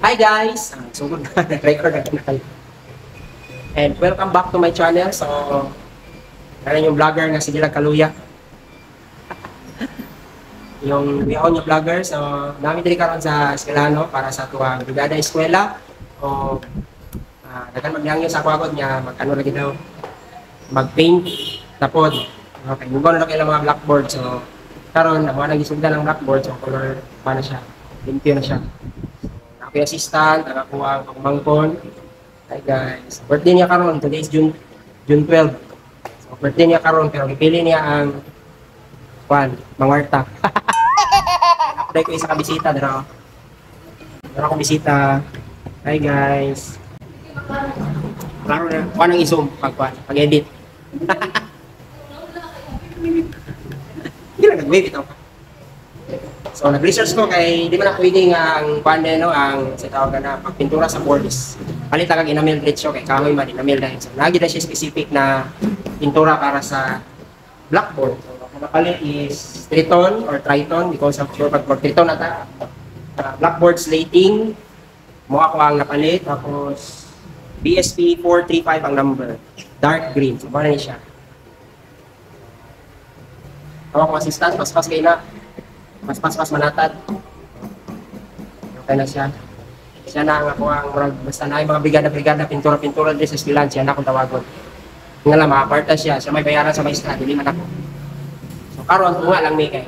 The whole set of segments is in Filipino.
Hi guys! Sugod na, nag-record na tayo. And welcome back to my channel. So, naran yung vlogger nga si Dilag Kaluya. Yung bihon yung vlogger. So, namin dili karon sa eskwelano para sa tuwang brigada eskwela. O, dagan magnangyo sa ako niya, mag-ano lagi daw, mag-paint, tapod. Okay, move on na lang mga blackboard. So, karon ako nang gisugdan ng blackboard. So, color pa na siya. Limpyo na siya. Ako yung assistant, ako ang pagmangkon. Hi guys. Birthday niya karon. Today is June 12. So, birthday niya karon pero ipili niya ang Mangwarta. Ako dahil ko isa ka bisita. Dara akong bisita. Hi guys. Klaro na. Kuha nang i-zoom pag-edit. Hindi lang nag-wave ito. So, nag-research ko kay di man ako pwedeng ang ang sa tawag na pagpintura sa boards. Palit lang ang enamel diretso kay kahoy man enamel dahil. So, lagi na siya specific na pintura para sa blackboard. So, ang napalit is Triton or Triton because of sure pag Triton ata. Blackboard slating. Mo ako ang napalit. Tapos, BSP 435 ang number. Dark green. So, paano niya siya? Ako akong assistant. Pas kayo na. Mas manatad. Okay na siya. Siya na ang ako ang basta na mga brigada, pintura din sa eskwelahan, siya na akong tawagon. Nga lang, makaparta siya. Siya may bayaran sa maestra, hindi man ako. So, karon tunga lang may kay.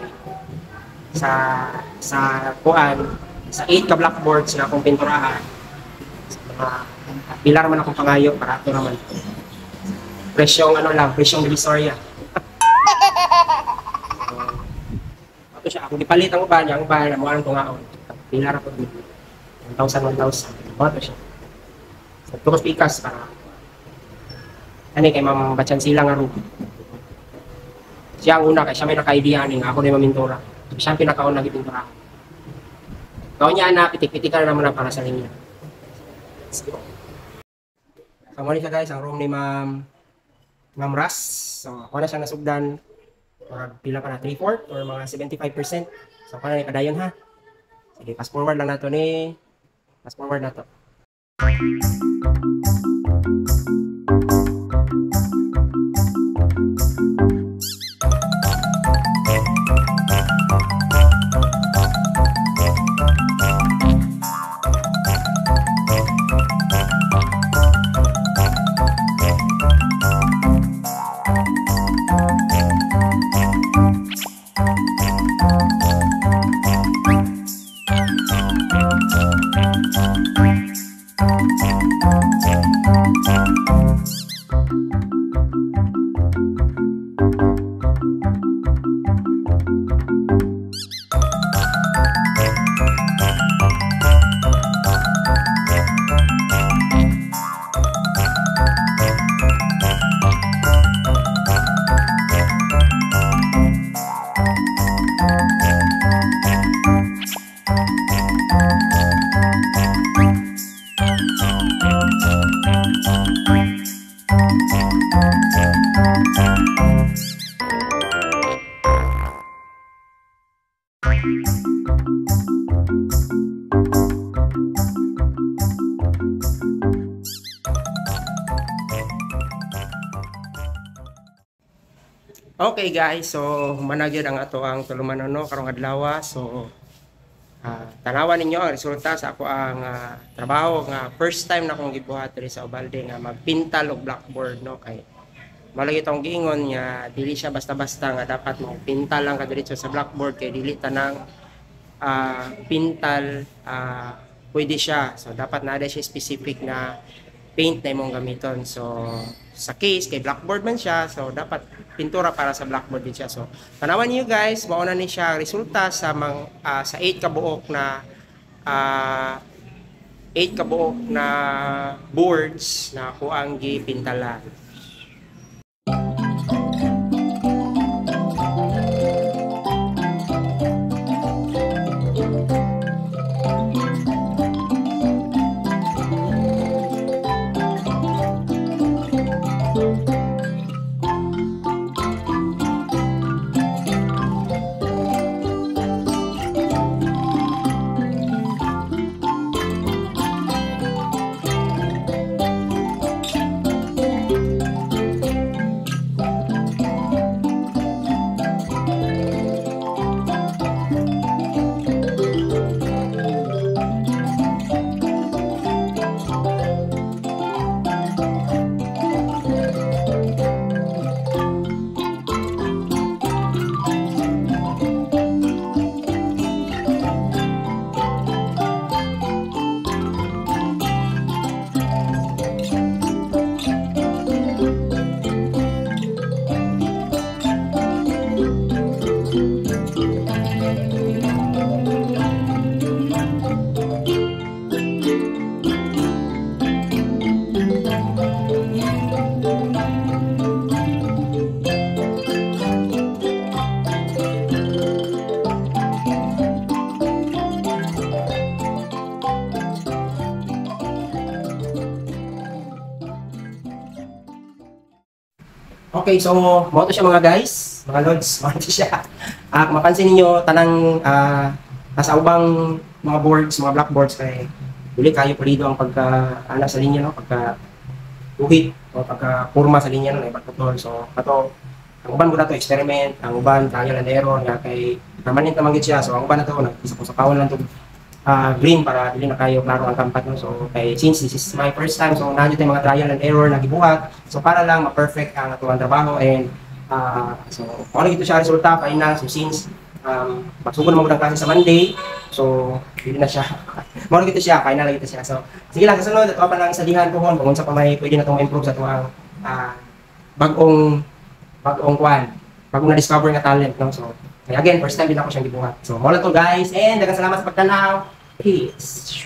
Sa kuan, sa 8 ka blackboards na akong pinturahan. Sa mga pilar man akong pangayo para ito naman. Presyong divisoria. Siya ako gipalit ang uban na mo ang tungaon. Pilar ako dito. 1,000. Bato siya. Sa tukos pikas para ani kay Ma'am Batchansila nga ro. Siya ang una kay siya may naka-idea ning ako na mamintura. Siya ang pinakauna gipintura. Kau niya na pitik-pitik na naman para sa linya. Let's go. So mo siya guys ang room ni Ma'am Ras. So ako na siya nasugdan. Or pila pa na 3/4 or mga 75%. So paano ni kadayon ha? Sige, fast forward lang nato ni. Fast forward na to. Okay guys, so managyod ang ato ang tulumanon no karong adlaw. So tanawan ninyo ang resulta sa ako ang trabaho nga first time na akong gibuhat diri sa Ubalde nga magpintal og blackboard no kay malagi tong giingon nga dili siya basta-basta nga dapat mo pintal lang ka diretso sa blackboard kay dili tanang pintal pwede siya. So dapat na siya specific na paint na imong gamiton. So sa case kay blackboard man siya, so dapat pintura para sa blackboard din siya. So tanawan niyo guys, mauna ni siya resulta sa sa 8 kabuok na boards na ako ang gipintalan. Okay, so mo to siya mga guys, mga lods, mo to siya. Kung mapansin niyo tanang nasa ubang mga boards, mga blackboards kay dili kayo pulido ang pagka ana sa linya no, pagka uhit o pagka kurma sa linya no, pagputol. So ato ang uban ko na to experiment, ang uban trial and error nga kay permanent naman gid siya. So ang uban na to nagisa ko sa pawon lang to green para dili na kayo klaro ang kampat no. So kay since this is my first time, so nandiyo tay mga trial and error na gibuhat. So para lang ma-perfect ang atong trabaho and so kung ano ito siya resulta final. So since magsugod mo ng klase sa Monday, so hindi na siya mo ito siya final ito siya. So sige lang kasunod ato pa lang salihan ko kung unsa pa may pwede na tong improve sa tuang bagong kwan, bagong na-discover nga talent no. So kaya again first time din ako siyang gibuhat. So mo lang to guys and daghang salamat sa pagtanaw. Peace.